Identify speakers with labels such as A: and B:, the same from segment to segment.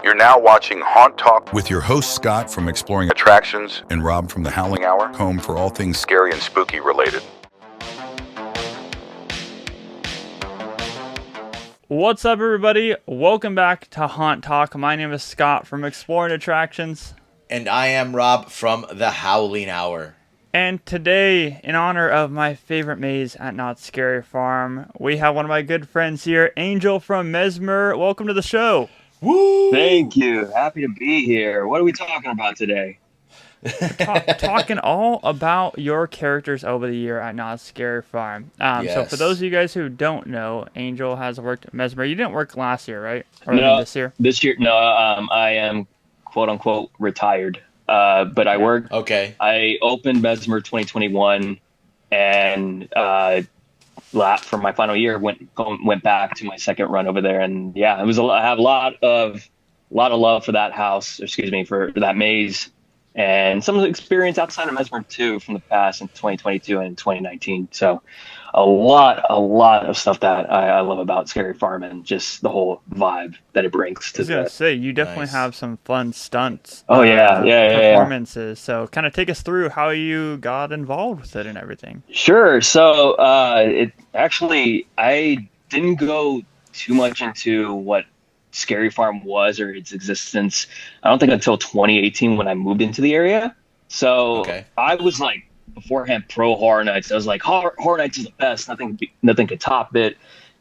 A: You're now watching Haunt Talk with your host Scott from Exploring Attractions and Rob from the Howling Hour, home for all things scary and spooky related.
B: What's up, everybody? Welcome back to Haunt Talk. My name is Scott from Exploring Attractions.
C: And I am Rob from the Howling Hour.
B: And today, in honor of my favorite maze at Knott Scary Farm, we have one of my good friends here, Angel from Mesmer. Welcome to the show.
C: Woo!
D: Thank you. Happy to be here. What are we talking about today?
B: Talking all about your characters over the year at Knott Scary Farm. So for those of you guys who don't know, Angel has worked at Mesmer. You didn't work last year, right? Or
D: No,
B: this year?
D: This year, no. I am quote unquote retired. But I worked.
C: Okay. I
D: opened Mesmer 2021, and for my final year went back to my second run over there, and yeah, it was I have a lot of love for that house. Excuse me, for that maze. And some experience outside of Mesmer too from the past in 2022 and 2019. So a lot of stuff that I love about Scary Farm and just the whole vibe that it brings to
B: I was going to say, you definitely have some fun stunts. Performances. So kind of take us through how you got involved with it and everything.
D: Sure. So I didn't go too much into what Scary Farm was or its existence, I don't think until 2018 when I moved into the area. So I was like beforehand pro Horror Nights. I was like, Horror Nights is the best. Nothing could top it.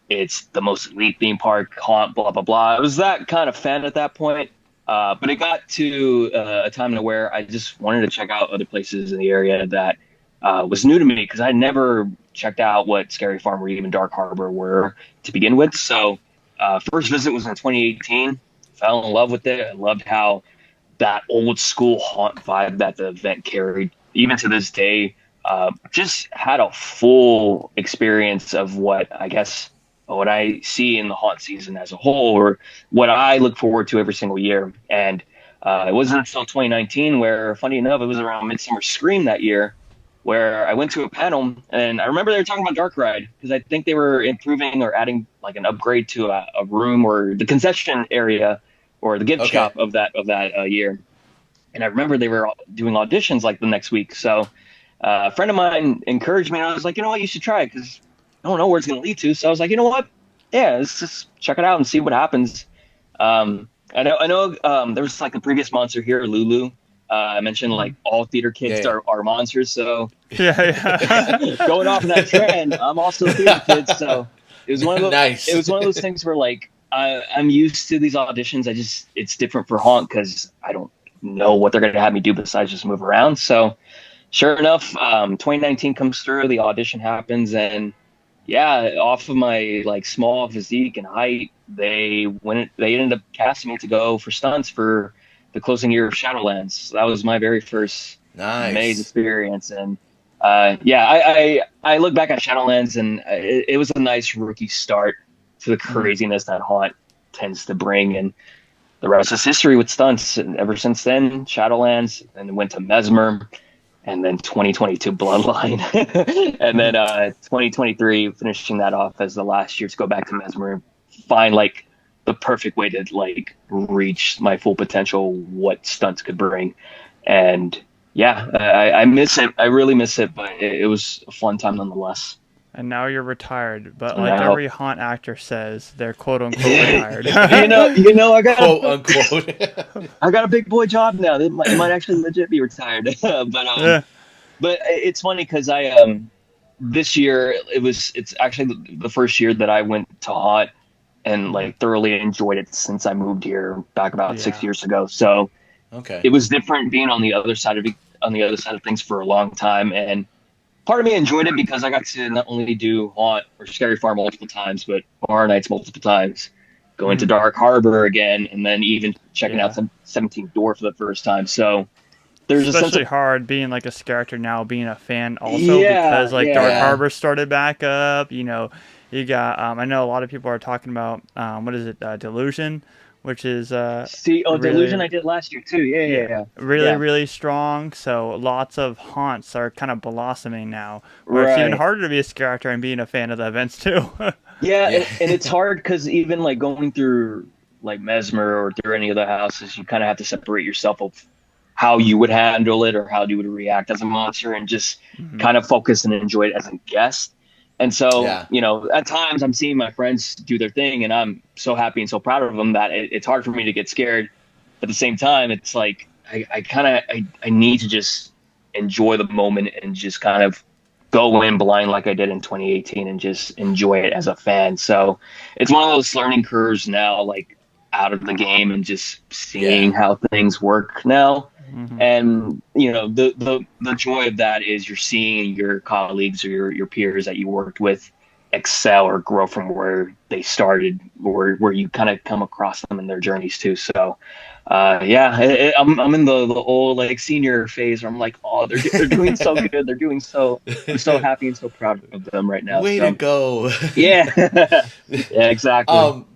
D: It's the most elite theme park, haunt, blah blah blah. I was that kind of fan at that point. But it got to a time where I just wanted to check out other places in the area that was new to me because I never checked out what Scary Farm or even Dark Harbor were to begin with. So. First visit was in 2018. Fell in love with it. I loved how that old school haunt vibe that the event carried, even to this day. Just had a full experience of what I see in the haunt season as a whole, or what I look forward to every single year. And it wasn't until 2019 where, funny enough, it was around Midsummer Scream that year, where I went to a panel, and I remember they were talking about Dark Ride, because I think they were improving or adding like an upgrade to a room or the concession area or the gift shop of that year. And I remember they were doing auditions like the next week. So a friend of mine encouraged me, and I was like, you know what, you should try it, because I don't know where it's going to lead to. So I was like, you know what? Yeah, let's just check it out and see what happens. I know there was like the previous monster here, Lulu. I mentioned like all theater kids are monsters, so going off of that trend, I'm also a theater kid, so it was one of those. It was one of those things where like I'm used to these auditions. It's different for haunt because I don't know what they're going to have me do besides just move around. So sure enough, 2019 comes through, the audition happens, and off of my like small physique and height, they ended up casting me to go for stunts for the closing year of Shadowlands. So that was my very first maze experience. And I look back at Shadowlands, and it was a nice rookie start to the craziness that haunt tends to bring. And the rest is history with stunts. And ever since then, Shadowlands, and went to Mesmer, and then 2022 Bloodline. And then 2023 finishing that off as the last year to go back to Mesmer and find like the perfect way to like reach my full potential, what stunts could bring. And I miss it. I really miss it, but it was a fun time nonetheless.
B: And now you're retired, but like every haunt actor says, they're quote unquote retired.
D: you know, I got
C: quote unquote.
D: I got a big boy job now. It might actually legit be retired. But it's funny because this year it's actually the first year that I went to haunt and like thoroughly enjoyed it since I moved here back about 6 years ago. So it was different being on the other side of things for a long time. And part of me enjoyed it because I got to not only do haunt or Scary Farm multiple times, but Horror Nights multiple times, going to Dark Harbor again, and then even checking out some 17th Door for the first time. So there's
B: especially hard being like a character now, being a fan also, because like Dark Harbor started back up, you know. You got, I know a lot of people are talking about, Delusion, which is...
D: Delusion I did last year too,
B: Really strong, so lots of haunts are kind of blossoming now, where it's even harder to be a character and being a fan of the events too.
D: And it's hard because even like going through like Mesmer or through any of the houses, you kind of have to separate yourself of how you would handle it or how you would react as a monster, and just kind of focus and enjoy it as a guest. And so, you know, at times I'm seeing my friends do their thing, and I'm so happy and so proud of them that it's hard for me to get scared. But at the same time, it's like I need to just enjoy the moment and just kind of go in blind like I did in 2018 and just enjoy it as a fan. So it's one of those learning curves now, like out of the game and just seeing how things work now. And, you know, the joy of that is you're seeing your colleagues or your peers that you worked with excel or grow from where they started, or where you kind of come across them in their journeys too. So, I'm in the old like senior phase where I'm like, oh, they're doing so good. They're doing so. I'm so happy and so proud of them right now.
C: Way to go!
D: Yeah, yeah, exactly.
C: How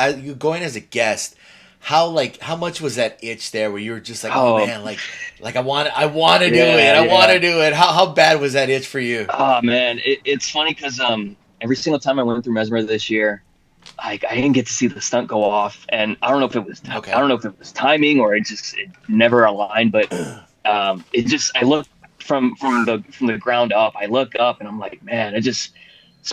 C: you going as a guest? How much was that itch there where you were just like, oh man, like I want to do it. I want to do it. How bad was that itch for you?
D: Oh man, it's funny because every single time I went through Mesmer this year, I didn't get to see the stunt go off, and I don't know if it was I don't know if it was timing or it never aligned, but it just, I looked from the ground up. I look up and I'm like, man, just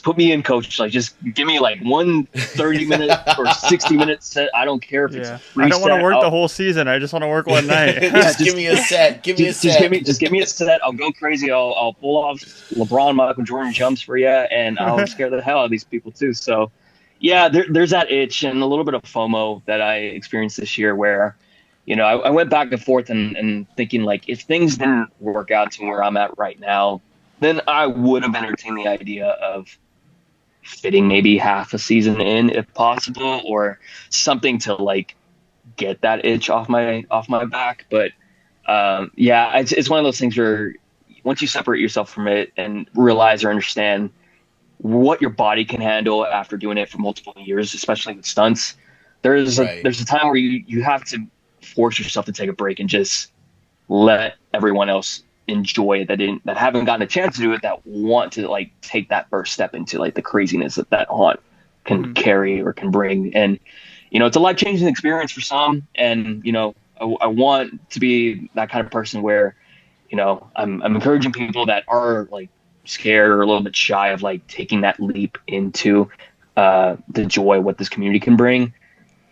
D: put me in, coach. Like, just give me like 30-minute or 60-minute set. I don't care if it's a free
B: I don't want to work
D: the
B: whole season. I just want to work one night.
C: just give me a set. Give me a set.
D: Just give me a set. I'll go crazy. I'll pull off LeBron, Michael Jordan jumps for you, and I'll scare the hell out of these people too. So, yeah, there's that itch and a little bit of FOMO that I experienced this year where, you know, I went back and forth and thinking, like, if things didn't work out to where I'm at right now, then I would have entertained the idea of fitting maybe half a season in if possible, or something to like get that itch off my back. But it's one of those things where once you separate yourself from it and realize or understand what your body can handle after doing it for multiple years, especially with stunts, there's a time where you have to force yourself to take a break and just let everyone else enjoy that haven't gotten a chance to do it, that want to like take that first step into like the craziness that haunt can carry or can bring. And, you know, it's a life-changing experience for some, and, you know, I want to be that kind of person where, you know, I'm encouraging people that are like scared or a little bit shy of like taking that leap into the joy what this community can bring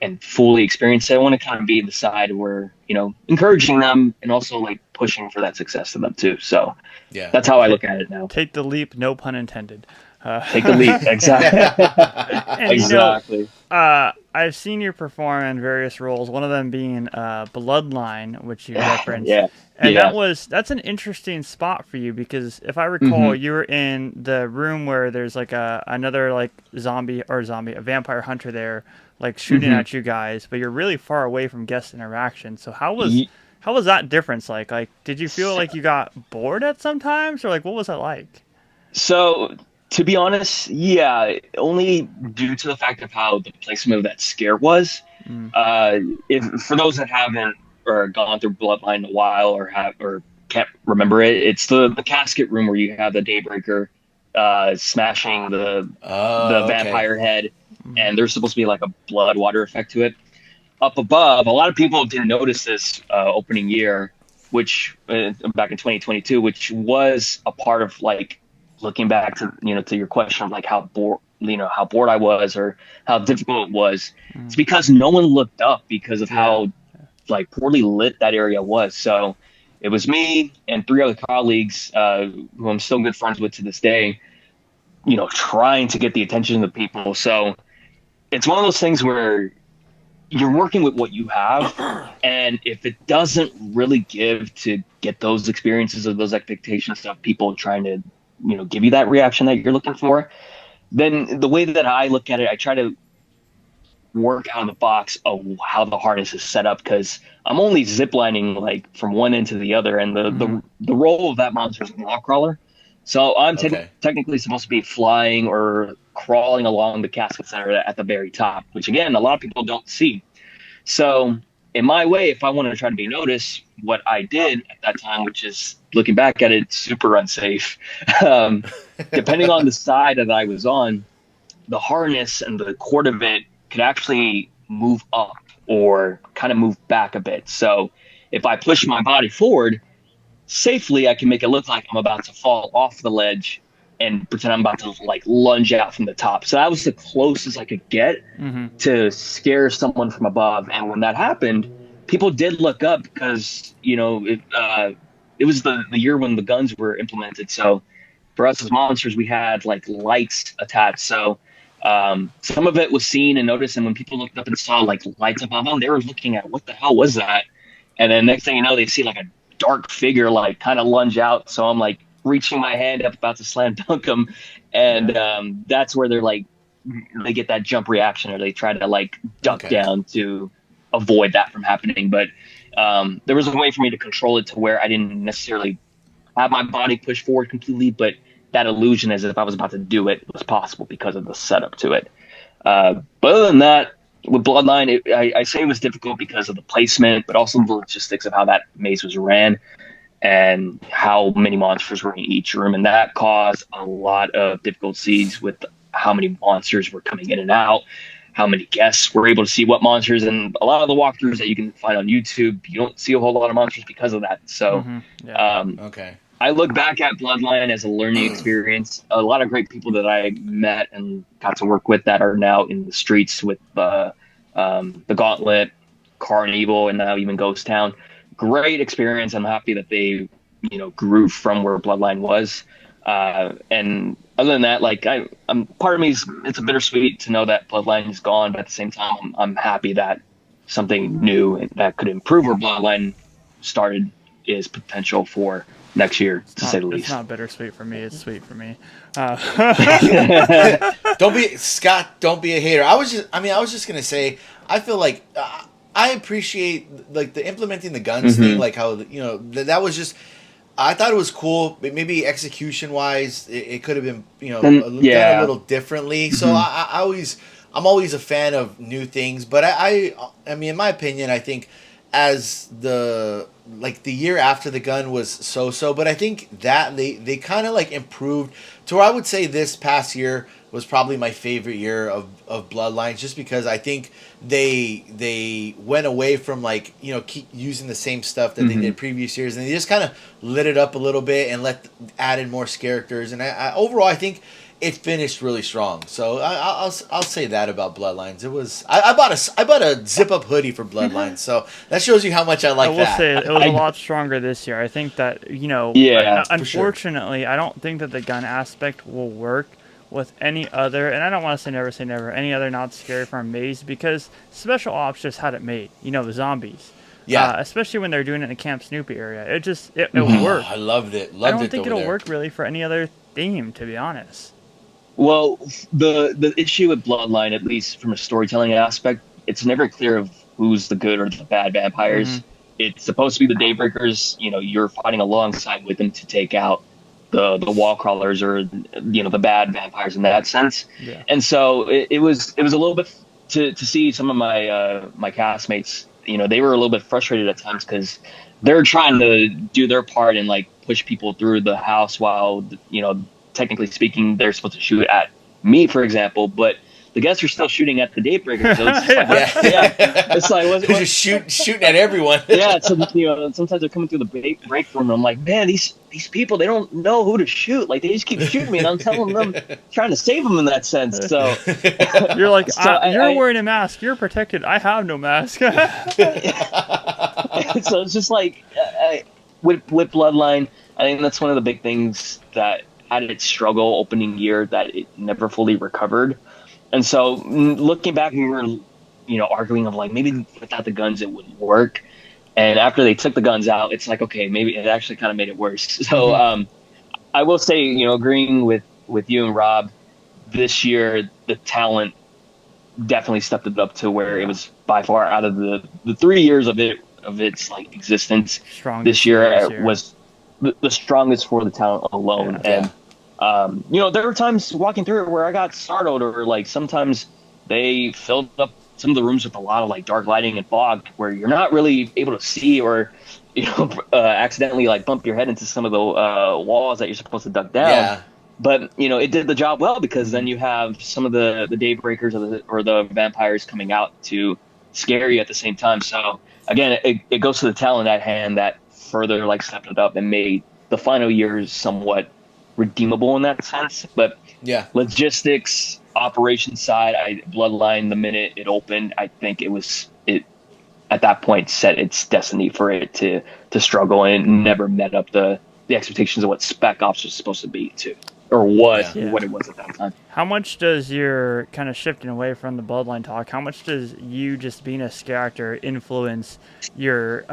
D: and fully experience it. I want to kind of be the side where, you know, encouraging them and also like pushing for that success to them too. So that's how I look at it now.
B: Take the leap, no pun intended.
D: Take the leap, exactly.
B: And, exactly. You know, I've seen you perform in various roles, one of them being Bloodline, which you referenced. And that's an interesting spot for you, because if I recall, you were in the room where there's like another like a vampire hunter there, like shooting at you guys, but you're really far away from guest interaction. So how was that difference like? Like, did you feel like you got bored at some times, or like what was that like?
D: So, to be honest, only due to the fact of how the placement of that scare was. If for those that haven't or gone through Bloodline in a while or can't remember it, it's the casket room where you have the Daybreaker smashing the vampire head, and there's supposed to be like a blood water effect to it. Up above, a lot of people didn't notice this opening year, which back in 2022, which was a part of like looking back to, you know, to your question of like how bored I was or how difficult it was. It's because no one looked up because of how like poorly lit that area was. So it was me and 3 other colleagues who I'm still good friends with to this day, you know, trying to get the attention of the people. So it's one of those things where you're working with what you have, and if it doesn't really give to get those experiences or those expectations of people trying to, you know, give you that reaction that you're looking for, then the way that I look at it, I try to work out of the box of how the harness is set up, because I'm only ziplining like from one end to the other, and the role of that monster is a wall crawler. So I'm technically supposed to be flying or crawling along the casket center at the very top, which again, a lot of people don't see. So in my way, if I wanted to try to be noticed, what I did at that time, which is looking back at it, super unsafe, depending on the side that I was on, the harness and the cord of it could actually move up or kind of move back a bit. So if I push my body forward safely, I can make it look like I'm about to fall off the ledge and pretend I'm about to like lunge out from the top. So that was the closest I could get to scare someone from above. And when that happened, people did look up because, you know, it was the year when the guns were implemented. So for us as monsters, we had like lights attached. So some of it was seen and noticed. And when people looked up and saw like lights above them, they were looking at what the hell was that? And then next thing you know, they see like a dark figure like kind of lunge out. So I'm like reaching my hand up about to slam dunk them. And that's where they're like, they get that jump reaction, or they try to like duck down to avoid that from happening. But there was a way for me to control it to where I didn't necessarily have my body push forward completely, but that illusion as if I was about to do it was possible because of the setup to it. But other than that, with Bloodline, I say it was difficult because of the placement, but also the logistics of how that maze was ran and how many monsters were in each room. And that caused a lot of difficulties with how many monsters were coming in and out, how many guests were able to see what monsters. And a lot of the walkthroughs that you can find on YouTube, you don't see a whole lot of monsters because of that. So I look back at Bloodline as a learning experience. A lot of great people that I met and got to work with that are now in the streets with the Gauntlet, Carnival, and now even Ghost Town. Great experience. I'm happy that they, you know, grew from where Bloodline was. And other than that, like I'm part of me it's a bittersweet to know that Bloodline is gone, but at the same time, I'm happy that something new that could improve where Bloodline started is potential for next year, to say the least.
B: It's not bittersweet for me. It's sweet for me.
C: Don't be a hater. I was just gonna say, I feel like I appreciate like the implementing the guns thing, like how, you know, that was just. I thought it was cool. Maybe execution wise, it could have been, you know, done a little differently. So I'm always a fan of new things. But I mean, in my opinion, I think as the year after the gun was so, but I think that they kind of like improved to where I would say this past year was probably my favorite year of Bloodlines, just because I think they went away from like, you know, keep using the same stuff that they did previous years, and they just kind of lit it up a little bit and add in more characters. And I overall I think it finished really strong. So I'll say that about Bloodlines. It was I bought a zip up hoodie for Bloodlines, so that shows you how much I like that.
B: I will say it was a lot stronger this year. I think that, you know, unfortunately, I don't think that the gun aspect will work with any other, and I don't want to say never, any other not Scary Farm maze, because Special Ops just had it made. You know, the zombies. Yeah. Especially when they're doing it in the Camp Snoopy area. It worked.
C: I loved it.
B: I don't think it'll work really for any other theme, to be honest.
D: Well, the issue with Bloodline, at least from a storytelling aspect, it's never clear of who's the good or the bad vampires. It's supposed to be the Daybreakers. You know, you're fighting alongside with them to take out the wall crawlers, or, you know, the bad vampires in that sense. Yeah. And so it was a little bit to see some of my castmates, you know, they were a little bit frustrated at times because they're trying to do their part and like push people through the house while, you know, technically speaking, they're supposed to shoot at me, for example, but the guests are still shooting at the Daybreakers. So it's it's like
C: they're just shooting at everyone.
D: So, you know, sometimes they're coming through the break room, and I'm like, man, these people, they don't know who to shoot. Like, they just keep shooting me, and I'm telling them, trying to save them in that sense. So
B: you're like, you're wearing a mask. You're protected. I have no mask.
D: So it's just like with Bloodline, I think that's one of the big things that had its struggle opening year that it never fully recovered. And so looking back, we were, you know, arguing of like, maybe without the guns it wouldn't work. And after they took the guns out, it's like, okay, maybe it actually kind of made it worse. So I will say, you know, agreeing with you and Rob, this year the talent definitely stepped it up to where it was by far out of the 3 years of its like existence. This year was the strongest for the talent alone. And you know, there were times walking through it where I got startled, or like sometimes they filled up some of the rooms with a lot of like dark lighting and fog where you're not really able to see, or, you know, accidentally like bump your head into some of the walls that you're supposed to duck down. But it did the job well, because then you have some of the daybreakers or the vampires coming out to scare you at the same time. So again, it goes to the talent at hand that further stepped it up and made the final years somewhat redeemable in that sense. But
C: yeah,
D: logistics, operations side, Bloodline, the minute it opened, I think it at that point set its destiny for it to struggle, and it never met up the expectations of what Spec Ops was supposed to be too, or what it was at that time.
B: How much does your kind of shifting away from the Bloodline talk, how much does you just being a scare actor influence your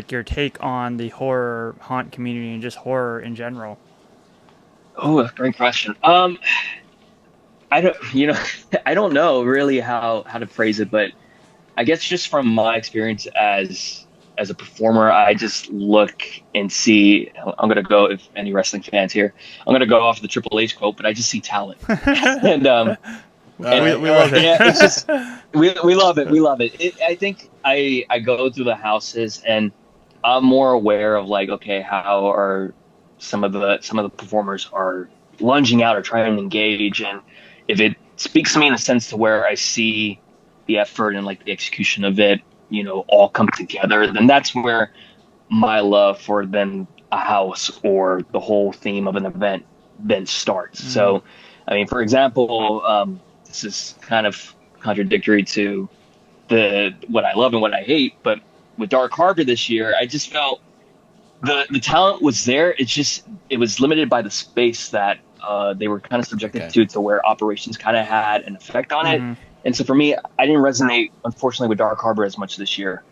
B: your take on the horror haunt community and just horror in general?
D: Oh, great question. I don't, I don't know really how to phrase it, but I guess just from my experience as a performer, I just look and see. I'm gonna go, if any wrestling fans here, I'm gonna go off the Triple H quote, but I just see talent, and
B: we love it.
D: Yeah, it's just we love it. We love it. I think I go through the houses and I'm more aware of okay, how are some of the performers are lunging out or trying to engage, and if it speaks to me in a sense to where I see the effort and the execution of it, all come together, then that's where my love for then a house or the whole theme of an event then starts. Mm-hmm. So, I mean, for example, this is kind of contradictory to what I love and what I hate, but with Dark Harbor this year, I just felt the talent was there. It was limited by the space that they were kind of subjected to where operations kind of had an effect on it. And so for me, I didn't resonate, unfortunately, with Dark Harbor as much this year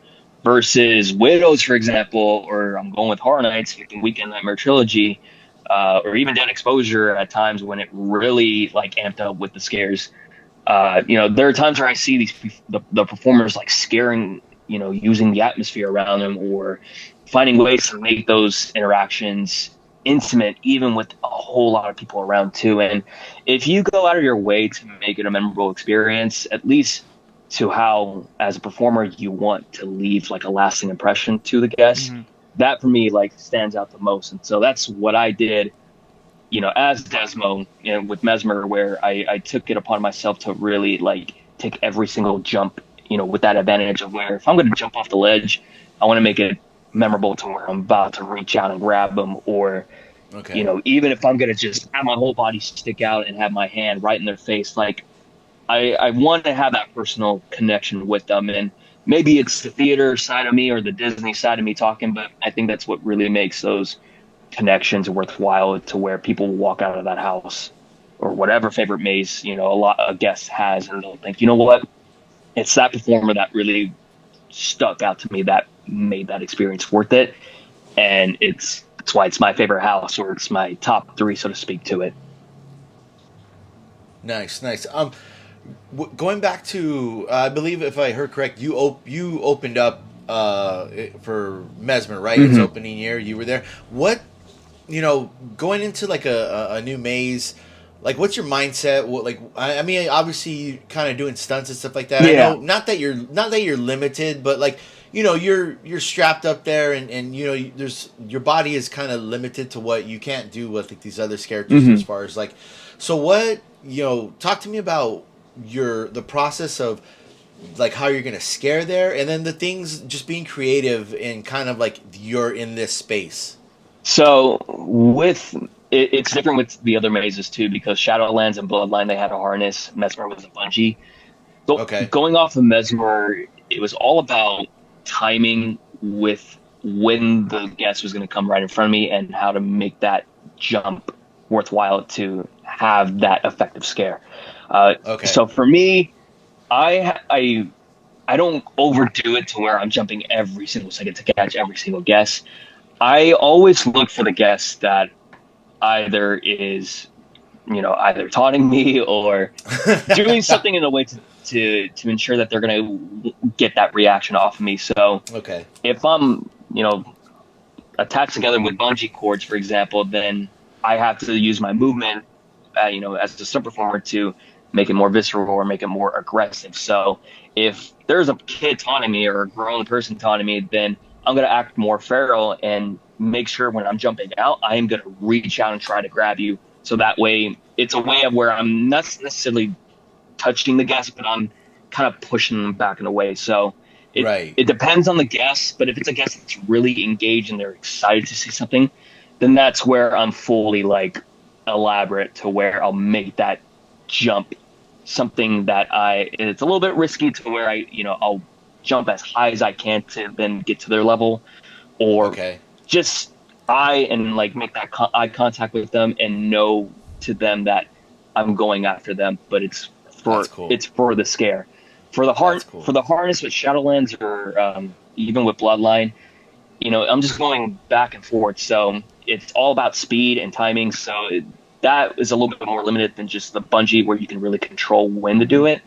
D: versus Widows, for example, or I'm going with Horror Nights, Weekend Nightmare Trilogy, or even Dead Exposure at times when it really amped up with the scares. There are times where I see the performers scaring, using the atmosphere around them or finding ways to make those interactions intimate, even with a whole lot of people around too. And if you go out of your way to make it a memorable experience, at least to how, as a performer, you want to leave a lasting impression to the guests, that for me stands out the most. And so that's what I did, as Desmo, with Mesmer, where I took it upon myself to really take every single jump, with that advantage of where if I'm going to jump off the ledge, I want to make it memorable to where I'm about to reach out and grab them, or even if I'm gonna just have my whole body stick out and have my hand right in their face, I want to have that personal connection with them. And maybe it's the theater side of me or the Disney side of me talking, but I think that's what really makes those connections worthwhile, to where people will walk out of that house or whatever favorite maze a guest has, and they'll think, what, it's that performer that really stuck out to me that made that experience worth it. And that's why it's my favorite house, or it's my top 3, so to speak, to it.
C: Nice. Going back to, I believe if I heard correct, you opened up for Mesmer, right? Its opening year, you were there. What, going into a new maze, what's your mindset? What, I mean, obviously you kind of doing stunts and stuff like that.
D: Yeah.
C: I know, not that you're limited, but you're strapped up there, and there's, your body is kind of limited to what you can't do with these other characters, as far as so what, talk to me about the process of how you're gonna scare there, and then the things, just being creative and kind of you're in this space.
D: So it's different with the other mazes too, because Shadowlands and Bloodline, they had a harness. Mesmer was a bungee. So going off of Mesmer, it was all about timing with when the guest was going to come right in front of me and how to make that jump worthwhile to have that effective scare. So for me, I don't overdo it to where I'm jumping every single second to catch every single guest. I always look for the guest that either is, either taunting me or doing something in a way to ensure that they're going to get that reaction off of me. So if I'm, attached together with bungee cords, for example, then I have to use my movement, as a stunt performer to make it more visceral or make it more aggressive. So if there's a kid taunting me or a grown person taunting me, then I'm going to act more feral and make sure when I'm jumping out, I am going to reach out and try to grab you So that way, it's a way of where I'm not necessarily touching the guest, but I'm kind of pushing them back in a way. So it depends on the guest, but if it's a guest that's really engaged and they're excited to see something, then that's where I'm fully like elaborate to where I'll make that jump something that it's a little bit risky to where I'll jump as high as I can to then get to their level, or just and like make that eye contact with them and know to them that I'm going after them, but it's for the scare. For the for the harness with Shadowlands or even with Bloodline, I'm just going back and forth. So it's all about speed and timing. So that is a little bit more limited than just the bungee, where you can really control when to do it.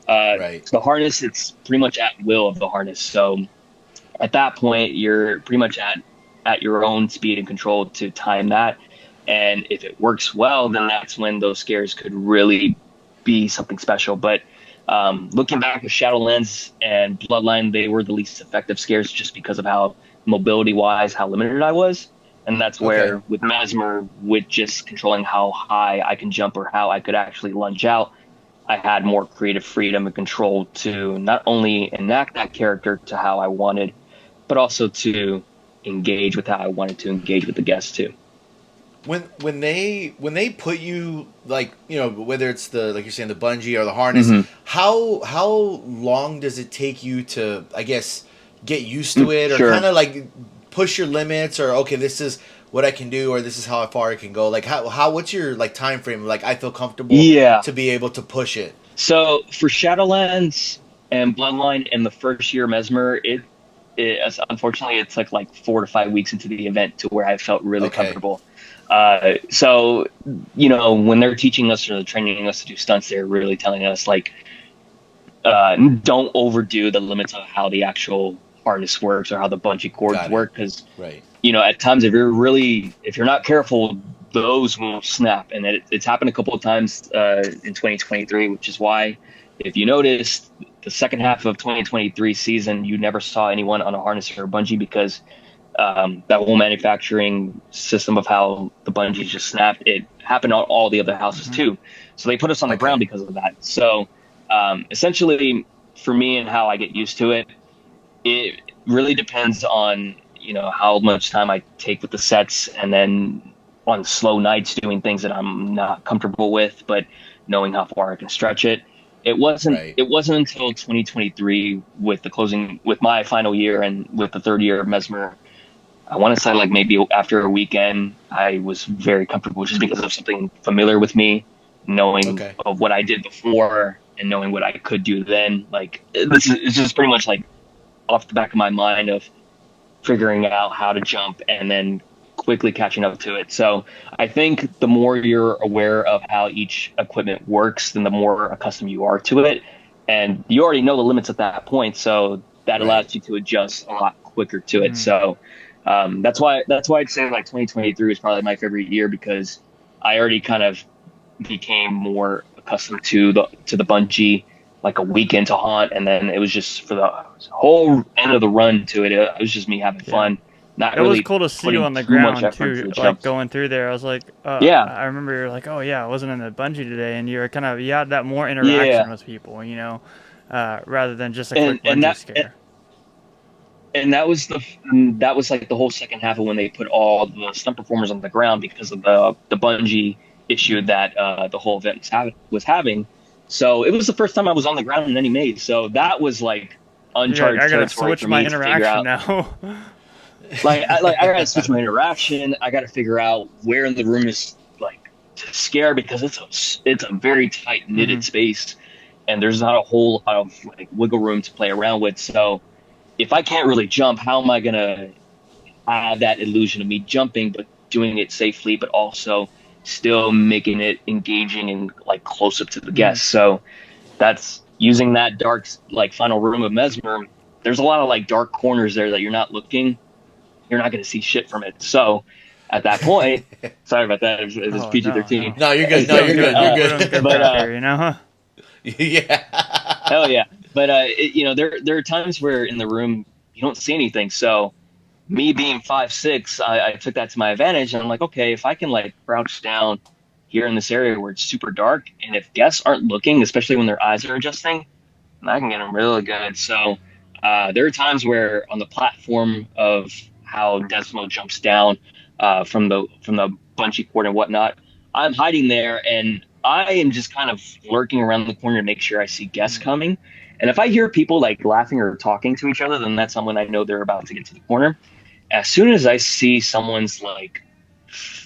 D: So the harness, it's pretty much at will of the harness. So at that point, you're pretty much at your own speed and control to time that. And if it works well, then that's when those scares could really be something special. But looking back with Shadowlands and Bloodline, they were the least effective scares just because of how mobility-wise, how limited I was. And that's where with Mesmer, with just controlling how high I can jump or how I could actually lunge out, I had more creative freedom and control to not only enact that character to how I wanted, but also to engage with how I wanted to engage with the guests too.
C: When they put you, like, whether it's the, like you're saying, the bungee or the harness, how long does it take you to, I guess, get used to it, or kind of like push your limits, or okay, this is what I can do, or this is how far I can go? Like how what's your like time frame? Like, I feel comfortable to be able to push it.
D: So for Shadowlands and Bloodline in the first year Mesmer, it unfortunately it took like 4 to 5 weeks into the event to where I felt really comfortable. So, when they're teaching us or they're training us to do stunts, they're really telling us, like, don't overdo the limits of how the actual harness works or how the bungee cords work. Because, at times, if you're not careful, those will snap. And it's happened a couple of times in 2023, which is why, if you noticed, the second half of 2023 season, you never saw anyone on a harness or a bungee, because that whole manufacturing system of how the bungees just snapped, it happened on all the other houses too. So they put us on the ground because of that. So essentially, for me and how I get used to it, it really depends on how much time I take with the sets, and then on slow nights doing things that I'm not comfortable with, but knowing how far I can stretch it. It wasn't until 2023 with my final year and with the third year of Mesmer, I want to say like maybe after a weekend, I was very comfortable just because of something familiar with me, knowing of what I did before and knowing what I could do then. Like, it's just pretty much like off the back of my mind of figuring out how to jump and then quickly catching up to it. So I think the more you're aware of how each equipment works, then the more accustomed you are to it. And you already know the limits at that point. So that allows you to adjust a lot quicker to it. So that's why I'd say like 2023 is probably my favorite year, because I already kind of became more accustomed to the bungee like a week into Haunt, and then it was just for the whole end of the run to it. It was just me having fun. Not
B: it
D: really
B: was cool to see you on the ground too, like going through there. I was like, I remember you're like, oh yeah, I wasn't in the bungee today, and you had that more interaction with people, rather than just a quick bungee scare.
D: And that was like the whole second half of when they put all the stunt performers on the ground because of the bungee issue that the whole event was having. So it was the first time I was on the ground in any maze. So that was like uncharted territory for me. I gotta switch my interaction now. I gotta switch my interaction. I gotta figure out where in the room is like to scare, because it's a very tight knitted space, and there's not a whole lot of like wiggle room to play around with. So if I can't really jump, how am I gonna have that illusion of me jumping, but doing it safely, but also still making it engaging and like close up to the guests? So that's using that dark like final room of Mesmer. There's a lot of like dark corners there that you're not going to see shit from it. So at that point, sorry about that. It was PG-13.
C: No, you're good. No, you're good. You're good.
D: But yeah. Hell yeah. But there are times where in the room you don't see anything. So me being 5'6", I took that to my advantage, and I'm like, okay, if I can like crouch down here in this area where it's super dark, and if guests aren't looking, especially when their eyes are adjusting, I can get them really good. So there are times where on the platform of how Desmo jumps down from the bungee cord and whatnot, I'm hiding there, and I am just kind of lurking around the corner to make sure I see guests coming. And if I hear people like laughing or talking to each other, then that's someone I know they're about to get to the corner. As soon as I see someone's like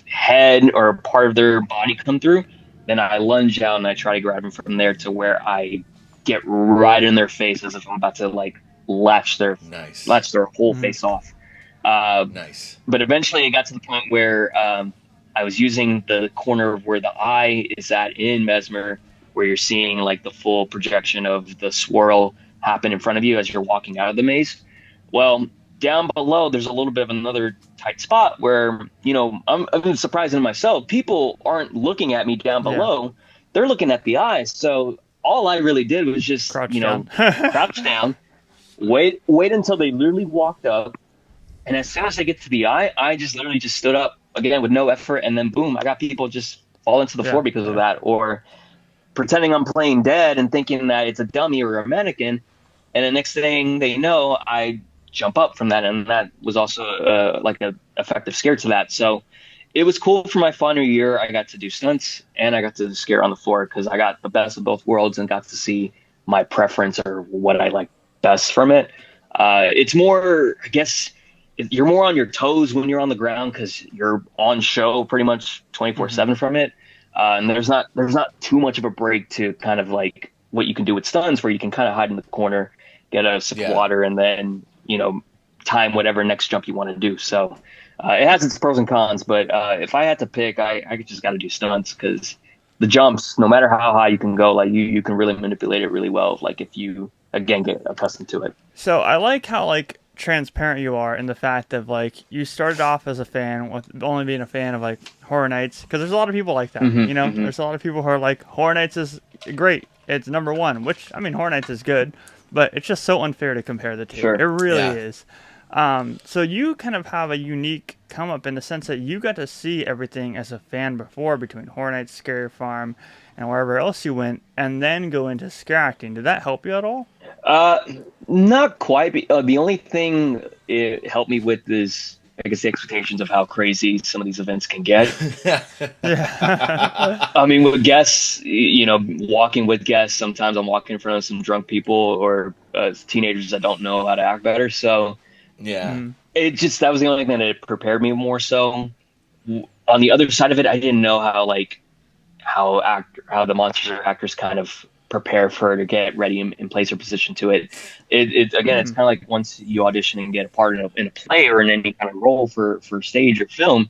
D: head or part of their body come through, then I lunge out and I try to grab them from there to where I get right in their face as if I'm about to like latch their whole face off.
C: Nice.
D: But eventually it got to the point where I was using the corner where the eye is at in Mesmer, where you're seeing like the full projection of the swirl happen in front of you as you're walking out of the maze. Well, down below, there's a little bit of another tight spot where, I'm surprised in myself. People aren't looking at me down below. They're looking at the eyes. So all I really did was just, crouch down, wait until they literally walked up. And as soon as I get to the eye, I just literally just stood up again with no effort. And then boom, I got people just falling to the floor because of that. Or pretending I'm playing dead and thinking that it's a dummy or a mannequin. And the next thing they know, I jump up from that. And that was also like an effective scare to that. So it was cool for my final year. I got to do stunts and I got to scare on the floor because I got the best of both worlds and got to see my preference or what I like best from it. It's more, I guess, you're more on your toes when you're on the ground because you're on show pretty much 24/7 from it. And there's not too much of a break to kind of like what you can do with stunts where you can kind of hide in the corner, get a sip of water, and then, time whatever next jump you want to do. So it has its pros and cons, but if I had to pick, I just got to do stunts because the jumps, no matter how high you can go, like you can really manipulate it really well. Like if you, again, get accustomed to it.
B: So I like how like transparent you are in the fact of like you started off as a fan with only being a fan of like Horror Nights because there's a lot of people like that. There's a lot of people who are like Horror Nights is great, it's number one, which I mean Horror Nights is good, but it's just so unfair to compare the two. Sure. It really is. So you kind of have a unique come up in the sense that you got to see everything as a fan before between Horror Nights, Scary Farm, and wherever else you went, and then go into scare acting. Did that help you at all?
D: Not quite. The only thing it helped me with is, I guess, the expectations of how crazy some of these events can get. I mean, with guests, walking with guests, sometimes I'm walking in front of some drunk people or teenagers that don't know how to act better. So, that was the only thing that prepared me more so. On the other side of it, I didn't know how the monsters or actors kind of prepare for her to get ready in place or position to it. It's kind of like once you audition and get a part in a play or in any kind of role for stage or film,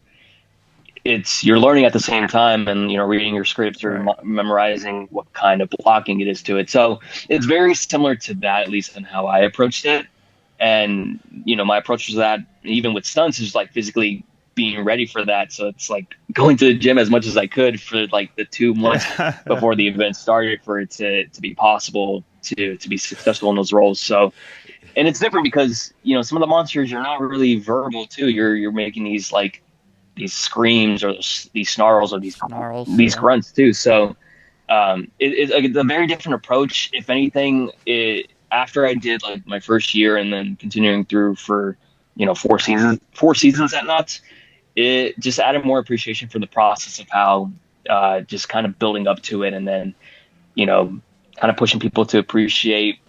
D: you're learning at the same time and reading your scripts or memorizing what kind of blocking it is to it. So it's very similar to that, at least in how I approached it. And my approach was that even with stunts is like physically being ready for that. So it's like going to the gym as much as I could for like the 2 months before the event started for it to be possible to be successful in those roles. So, and it's different because, some of the monsters, you're not really verbal too. You're making these screams or these snarls or these grunts too. So, it's a very different approach. If anything, after I did like my first year and then continuing through for, 4 seasons at Knott, it just added more appreciation for the process of how just kind of building up to it and then, kind of pushing people to appreciate,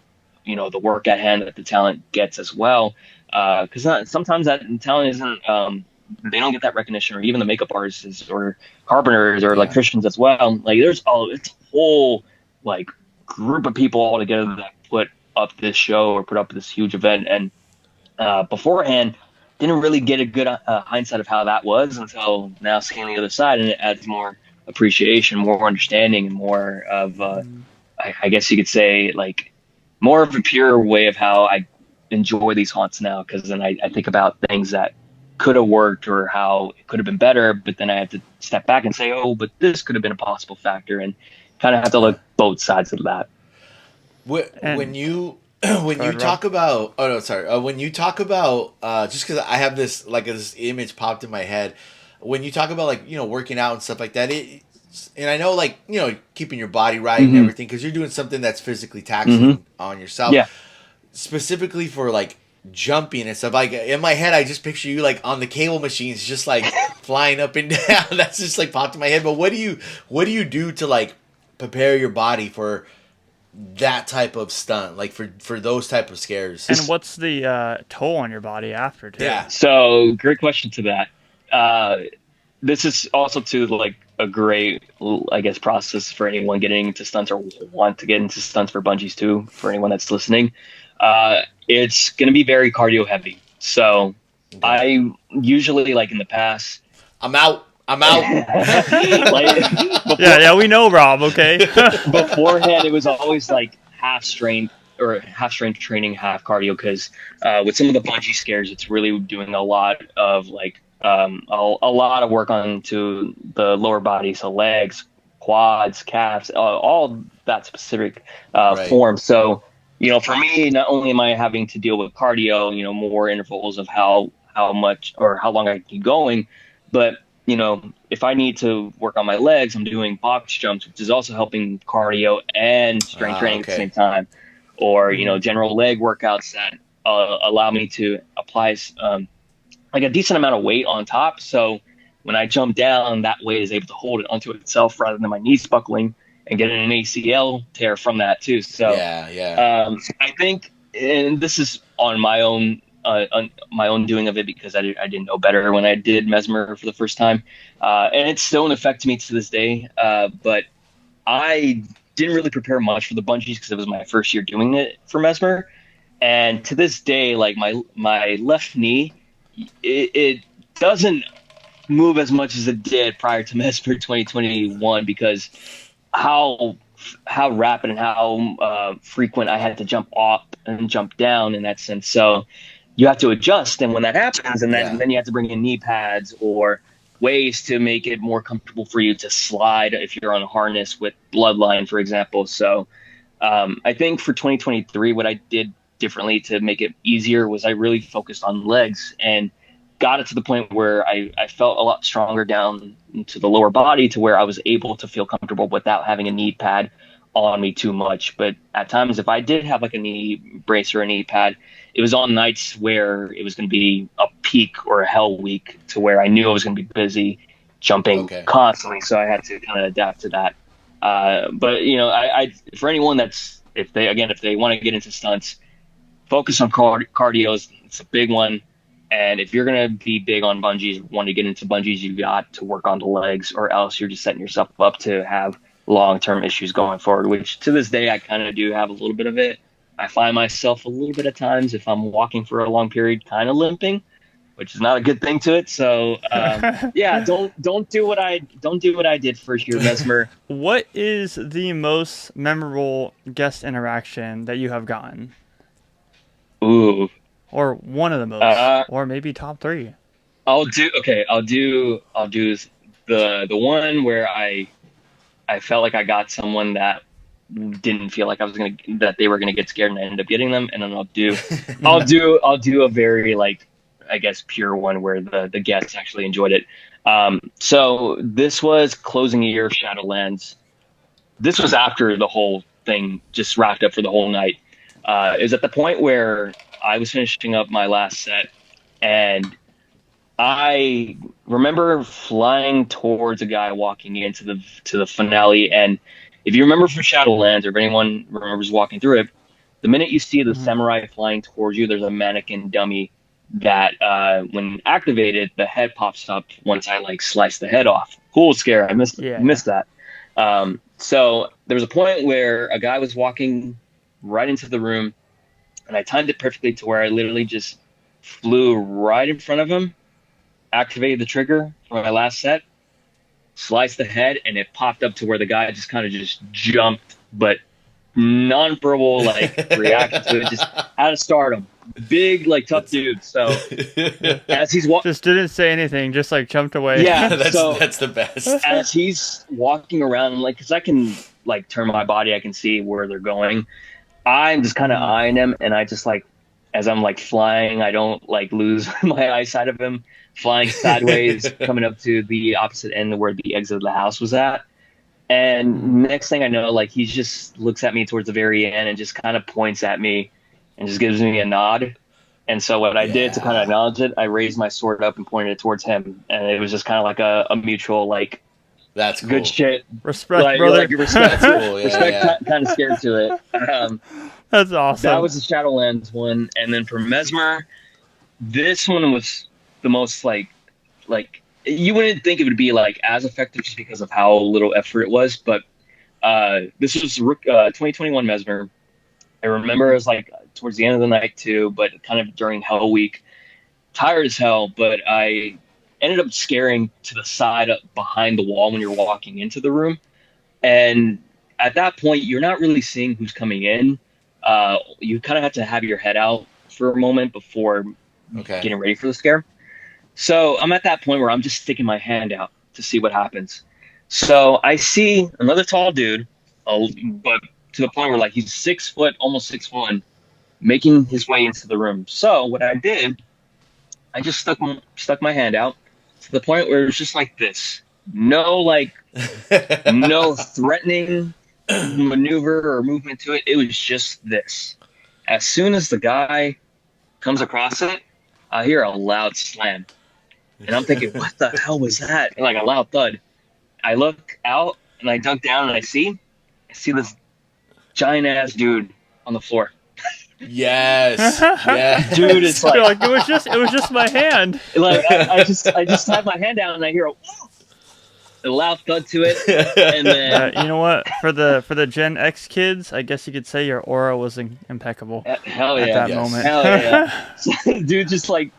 D: the work at hand that the talent gets as well. Because sometimes that talent isn't, they don't get that recognition, or even the makeup artists or carpenters or electricians as well. Like it's a whole like group of people all together that put up this show or put up this huge event. And beforehand, didn't really get a good hindsight of how that was until now seeing the other side, and it adds more appreciation, more understanding, and more of, I guess you could say, like more of a pure way of how I enjoy these haunts now. Because then I think about things that could have worked or how it could have been better, but then I have to step back and say, oh, but this could have been a possible factor, and kind of have to look both sides of that.
C: When you talk about just because I have this image popped in my head, when you talk about working out and stuff like that, and I know, like, you know, keeping your body right and everything, because you're doing something that's physically taxing on yourself.
D: Yeah.
C: Specifically for like jumping and stuff. Like in my head, I just picture you like on the cable machines, just like flying up and down. That's just like popped in my head. But what do you do to like prepare your body for that type of stunt, like for those type of scares?
B: And what's the toll on your body after too?
C: Yeah.
D: So great question to that. This is also to like a great, I guess, process for anyone getting into stunts or want to get into stunts for bungees too. For anyone that's listening, it's going to be very cardio heavy. So I usually, like in the past,
C: I'm out.
B: Yeah, we know, Rob. Okay.
D: Beforehand, it was always like half strength training, half cardio. Because with some of the bungee scares, it's really doing a lot of like a lot of work onto the lower body, so legs, quads, calves, all that specific form. So, you know, for me, not only am I having to deal with cardio, you know, more intervals of how much or how long I can keep going, but, you know, if I need to work on my legs, I'm doing box jumps, which is also helping cardio and strength training at the same time, or, you know, general leg workouts that allow me to apply like a decent amount of weight on top. So when I jump down, that weight is able to hold it onto itself rather than my knees buckling and getting an ACL tear from that too. So I think, and this is on my own doing of it, because I didn't know better when I did Mesmer for the first time, and it's still in effect to me to this day. But I didn't really prepare much for the bungees because it was my first year doing it for Mesmer, and to this day, like my left knee, it doesn't move as much as it did prior to Mesmer 2021 because how rapid and how frequent I had to jump up and jump down in that sense. So you have to adjust, and when that happens, and then you have to bring in knee pads or ways to make it more comfortable for you to slide if you're on a harness with Bloodline, for example. So I think for 2023, what I did differently to make it easier was I really focused on legs and got it to the point where I felt a lot stronger down to the lower body, to where I was able to feel comfortable without having a knee pad on me too much. But at times, if I did have like a knee brace or a knee pad, it was on nights where it was going to be a peak or a hell week, to where I knew I was going to be busy jumping constantly. So I had to kind of adapt to that. But you know, I for anyone if they want to get into stunts, focus on cardio. It's a big one. And if you're going to be big on bungees, want to get into bungees, you got to work on the legs, or else you're just setting yourself up to have long-term issues going forward, which to this day, I kind of do have a little bit of it. I find myself a little bit of times, if I'm walking for a long period, kind of limping, which is not a good thing to it. So yeah, don't do what I did first year Mesmer.
B: What is the most memorable guest interaction that you have gotten?
D: Ooh.
B: Or one of the most, or maybe top three.
D: I'll do the one where I felt like I got someone that didn't feel like that they were gonna get scared, and I ended up getting them. And then I'll do a very, like, I guess, pure one where the guests actually enjoyed it. So this was closing a year of Shadowlands. This was after the whole thing just wrapped up for the whole night. It was at the point where I was finishing up my last set, and I remember flying towards a guy walking into the finale. And if you remember from Shadowlands, or if anyone remembers walking through it, the minute you see the samurai flying towards you, there's a mannequin dummy that when activated, the head pops up once I like slice the head off. Cool scare. I missed that. So there was a point where a guy was walking right into the room, and I timed it perfectly to where I literally just flew right in front of him, activated the trigger for my last set, sliced the head, and it popped up to where the guy just kind of just jumped, but non-verbal, like, reaction to it. Just had to start him. Big, like, tough dude. So as he's walking,
B: just didn't say anything, just like jumped away.
D: Yeah,
C: that's the best.
D: As he's walking around, like, because I can like turn my body, I can see where they're going. I'm just kind of eyeing him, and I just, like, as I'm like flying, I don't like lose my eyesight of him, flying sideways, coming up to the opposite end where the exit of the house was at. And next thing I know, like he just looks at me towards the very end and just kind of points at me and just gives me a nod. And so what I did to kind of acknowledge it, I raised my sword up and pointed it towards him, and it was just kind of like a mutual like,
C: that's cool.
D: Good shit,
B: respect, brother.
D: Like respect, cool. Respect. Kind of scared to it.
B: That's awesome.
D: That was the Shadowlands one, and then for Mesmer, this one was the most like you wouldn't think it would be like as effective just because of how little effort it was, but this was 2021 Mesmer. I remember it was like towards the end of the night too, but kind of during Hell Week, tired as hell, but I ended up scaring to the side up behind the wall when you're walking into the room. And at that point, you're not really seeing who's coming in. You kind of have to have your head out for a moment before getting ready for the scare. So I'm at that point where I'm just sticking my hand out to see what happens. So I see another tall dude, but to the point where like he's 6 foot, almost 6'1", making his way into the room. So what I did, I just stuck my hand out to the point where it was just like this. No no threatening maneuver or movement to it. It was just this. As soon as the guy comes across it, I hear a loud slam. And I'm thinking, what the hell was that? And like a loud thud. I look out and I dug down and I see this giant ass dude on the floor.
C: Yes. Yeah.
D: Dude, it's like
B: it was just my hand.
D: Like I just had my hand down and I hear a loud thud to it, and then
B: you know what? For the Gen X kids, I guess you could say your aura was impeccable.
D: Hell yeah!
B: At that moment.
D: Hell yeah! So, dude just like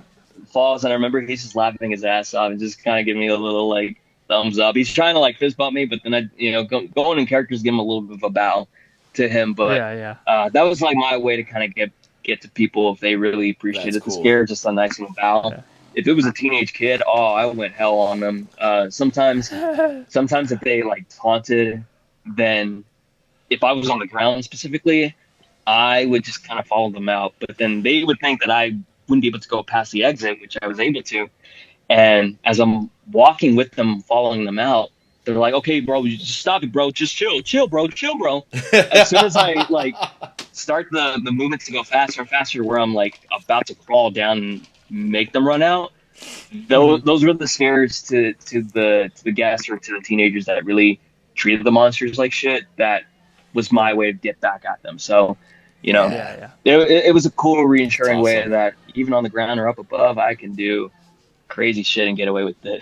D: falls, and I remember he's just laughing his ass off and just kind of giving me a little like thumbs up. He's trying to like fist bump me, but then I going in characters, give him a little bit of a bow to him. But that was like my way to kind of get to people if they really appreciated the scare, just a nice little bow. Yeah. If it was a teenage kid, I went hell on them. Sometimes if they like taunted, then if I was on the ground specifically, I would just kind of follow them out. But then they would think that I wouldn't be able to go past the exit, which I was able to. And as I'm walking with them, following them out, they're like, "Okay, bro, you just stop it, bro. Just chill, bro. As soon as I like start the movement to go faster and faster, where I'm like about to crawl down and make them run out, those were the scares to the guests or to the teenagers that really treated the monsters like shit. That was my way to get back at them. So, it was a cool, reassuring way that even on the ground or up above, I can do crazy shit and get away with it.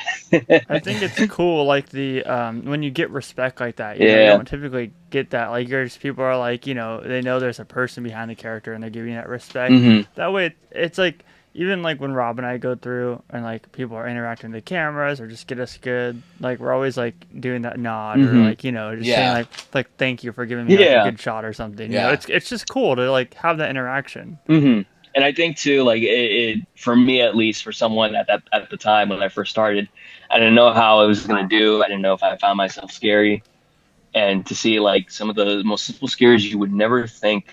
B: I think it's cool, like the when you get respect like that. You don't typically get that. Like people are like, they know there's a person behind the character and they're giving that respect. That way, it's like. Even like when Rob and I go through and like people are interacting with the cameras or just get us good, like we're always like doing that nod or like just saying like thank you for giving me a good shot or something. You know, it's just cool to like have that interaction.
D: And I think too, like it for me at least, for someone at the time when I first started, I didn't know how I was gonna do. I didn't know if I found myself scary, and to see like some of the most simple scares you would never think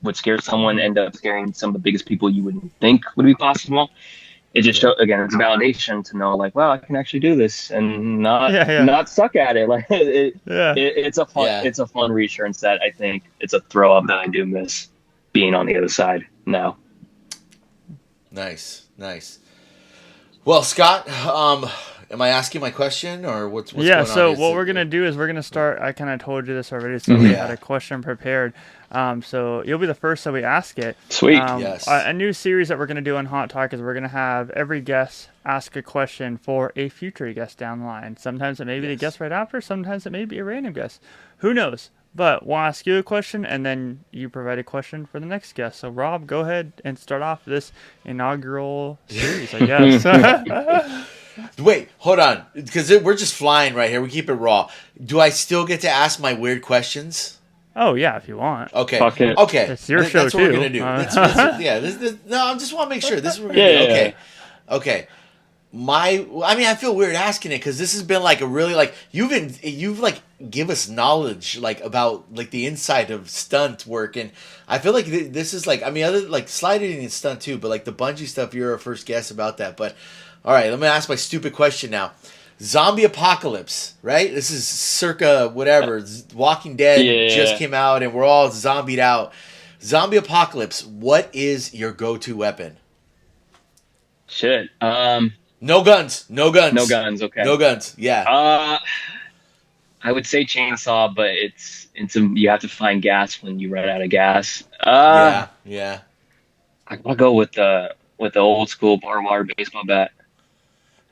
D: would scare someone end up scaring some of the biggest people you wouldn't think would be possible. It just shows, again, it's validation to know like, wow, I can actually do this and not suck at it. Like it's a fun reassurance that I think it's a throw up that I do miss being on the other side now.
C: Nice. Well, Scott, am I asking my question or what's going on?
B: So what we're gonna do is we're gonna start. I kind of told you this already, so we had a question prepared. So you'll be the first that we ask it.
D: Sweet.
C: Yes.
B: A new series that we're gonna do on Hot Talk is we're gonna have every guest ask a question for a future guest down the line. Sometimes it may be the guest right after. Sometimes it may be a random guest. Who knows? But we'll ask you a question, and then you provide a question for the next guest. So, Rob, go ahead and start off this inaugural series, I guess.
C: Wait, hold on, because we're just flying right here. We keep it raw. Do I still get to ask my weird questions?
B: Oh, yeah, if you want.
C: Okay.
B: Okay. It's your show,
C: that's
B: too.
C: What we're going to do. I just want to make sure. This is what we're going to do. Okay. I feel weird asking it because this has been like a really like you've like give us knowledge like about like the inside of stunt work, and I feel like this is like other like sliding and stunt too, but like the bungee stuff, you're our first guest about that. But all right, let me ask my stupid question now. zombie apocalypse, right? This is circa whatever. Walking Dead just came out, and we're all zombied out. Zombie apocalypse. What is your go-to weapon?
D: Shit.
C: No guns. No guns.
D: No guns. Okay.
C: No guns. Yeah.
D: I would say chainsaw, but you have to find gas when you run out of gas.
C: Yeah.
D: I gotta go with the old school barbed wire baseball bat.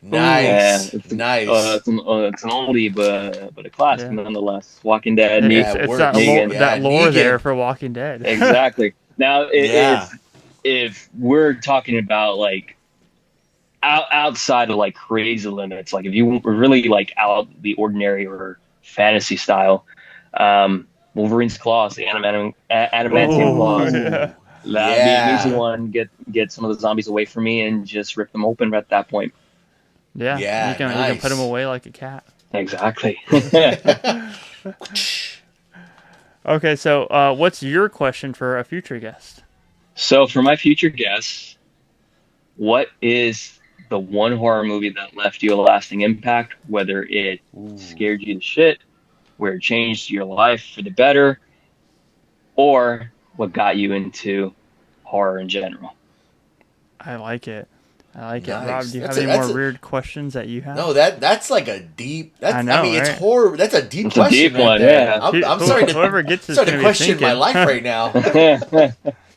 C: Nice.
D: It's
C: nice.
D: It's an oldie, but a classic nonetheless. Walking Dead.
B: It's that lore
C: Negan.
B: there for Walking Dead.
D: Exactly. Now, if we're talking about like outside of like crazy limits, like if you were really like out the ordinary or fantasy style, Wolverine's claws, the adamantium claws.
B: Yeah.
D: That'd be an easy one. Get some of the zombies away from me and just rip them open at that point.
B: Yeah, you can put them away like a cat.
D: Exactly.
B: Okay, so what's your question for a future guest?
D: So for my future guest, what is the one horror movie that left you a lasting impact, whether it scared you to shit, where it changed your life for the better, or what got you into horror in general?
B: I like it.
C: Nice.
B: Rob, do you have any more weird questions that you have?
C: No, that's like a deep.
B: I know,
C: it's horror. That's a deep question.
D: A deep one,
C: yeah. I'm starting to question my life right now.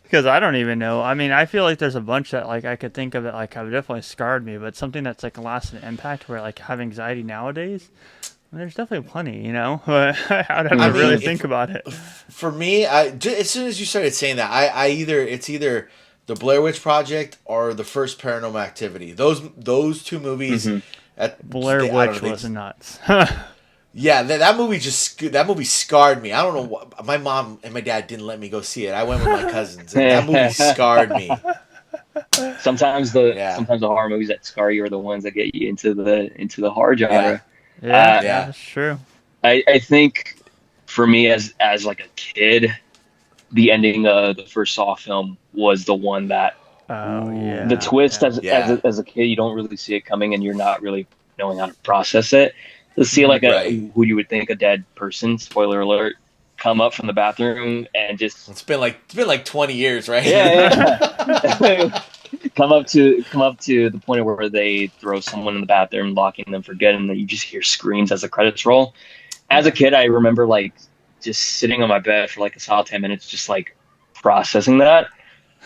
B: Because I don't even know. I mean, I feel like there's a bunch that like I could think of that like have definitely scarred me, but something that's like lasted an impact where like have anxiety nowadays. There's definitely plenty, you know. I'd have to really think about it.
C: For me, as soon as you started saying that, it's either the Blair Witch Project or the first Paranormal Activity. Those two movies.
B: Blair Witch was nuts.
C: Yeah, that movie scarred me. I don't know what, my mom and my dad didn't let me go see it. I went with my cousins, and that movie scarred me.
D: Sometimes the horror movies that scar you are the ones that get you into the horror genre.
B: Yeah, that's true.
D: I think for me as like a kid, the ending of the first Saw film was the one that the twist as a kid, you don't really see it coming, and you're not really knowing how to process it. To see like who you would think a dead person, spoiler alert, come up from the bathroom and just
C: it's been like 20 years, right?
D: Yeah. come up to the point where they throw someone in the bathroom, locking them for good, and then you just hear screams as the credits roll. As a kid, I remember like just sitting on my bed for like a solid 10 minutes, just like processing that.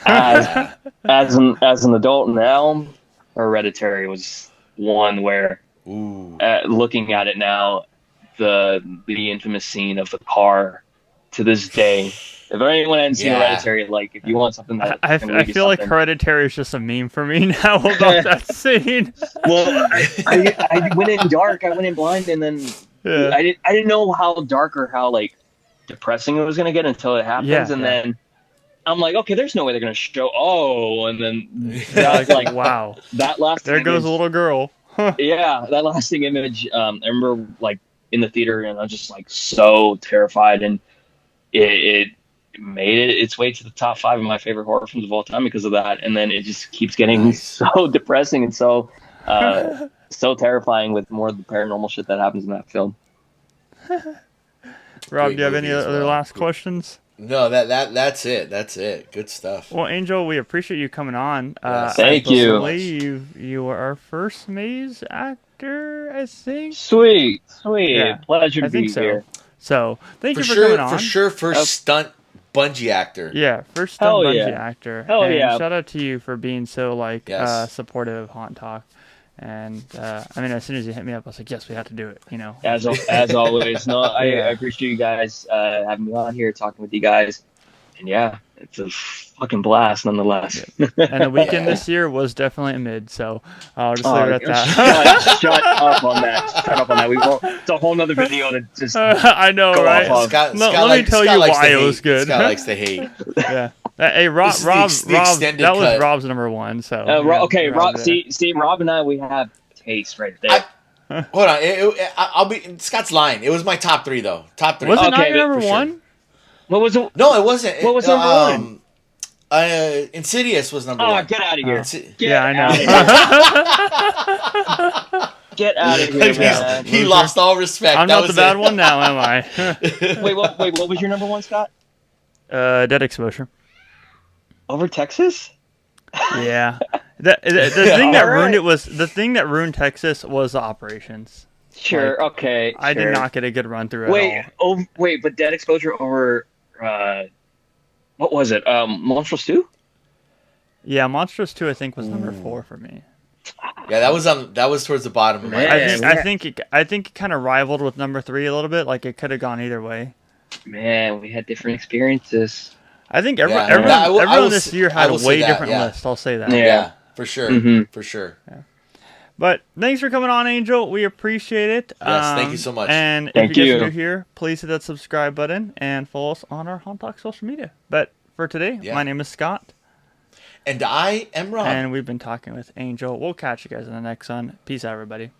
D: As an adult now, Hereditary was one where looking at it now, the infamous scene of the car to this day. If anyone hasn't seen Hereditary, like if you want something that
B: I feel like Hereditary is just a meme for me now about that scene.
D: Well, I went in dark, I went in blind, and then I didn't know how dark or how like depressing it was gonna get until it happens, and then I'm like, okay, there's no way they're gonna show. Oh, and then that's like
B: wow,
D: that last
B: there goes a little girl.
D: Yeah, that lasting image. I remember like in the theater, and I was just like so terrified, and it made its way to the top 5 of my favorite horror films of all time because of that. And then it just keeps getting so depressing and so so terrifying with more of the paranormal shit that happens in that film.
B: Rob, do you have any other last questions?
C: No, that's it. That's it. Good stuff.
B: Well, Angel, we appreciate you coming on.
D: Thank you.
B: I believe you are our first Maze actor, I think.
D: Sweet. Yeah, pleasure to be here.
B: So, thank you for coming on.
C: For sure, first stunt bungee actor.
B: Yeah, first stunt bungee actor.
D: Hell yeah.
B: Shout out to you for being so supportive of Haunt Talk. And I mean, as soon as you hit me up, I was like, "Yes, we have to do it." You know,
D: as always. No, I appreciate you guys having me on here, talking with you guys, and it's a fucking blast nonetheless.
B: And the weekend this year was definitely a mid, so I'll just leave it at that.
D: Shut up on that. We won't. It's a whole nother video to just.
B: I know, right?
C: Scott
B: let me tell you why it was good.
C: Scott likes to hate.
B: Yeah. Hey, Rob, that was Rob's number one. So
D: okay, Rob. See, Rob and I, we have taste right there.
C: Hold on, I'll be Scott's lying. It was my top 3 though. Top 3.
B: Was it not your number one?
C: Sure.
D: What was it?
C: No, it wasn't.
D: What was number one?
C: Insidious was number 1.
D: Get out of here.
B: I know.
D: Get out of here, man.
C: He lost all respect.
B: I'm not the bad one now, am I?
D: Wait, what was your number one, Scott?
B: Dead exposure.
D: Over Texas?
B: Yeah. The thing that ruined it was the thing that ruined Texas was the operations.
D: Sure.
B: Like,
D: okay.
B: I did not get a good run through
D: at
B: all.
D: But dead exposure over what was it? Monstrous 2?
B: Yeah, Monstrous 2 I think was number 4 for me.
C: Yeah, that was towards the bottom of my
B: list. I think it kind of rivaled with number 3 a little bit. Like it could have gone either way.
D: Man, we had different experiences.
B: I think everyone this year had a way different list. I'll say that.
C: Yeah, for sure. For sure.
B: Yeah. But thanks for coming on, Angel. We appreciate it.
C: Yes, thank you so much.
B: And if you guys are new here, please hit that subscribe button and follow us on our Haunt Talk social media. But for today, my name is Scott.
C: And I am Rob.
B: And we've been talking with Angel. We'll catch you guys in the next one. Peace out, everybody.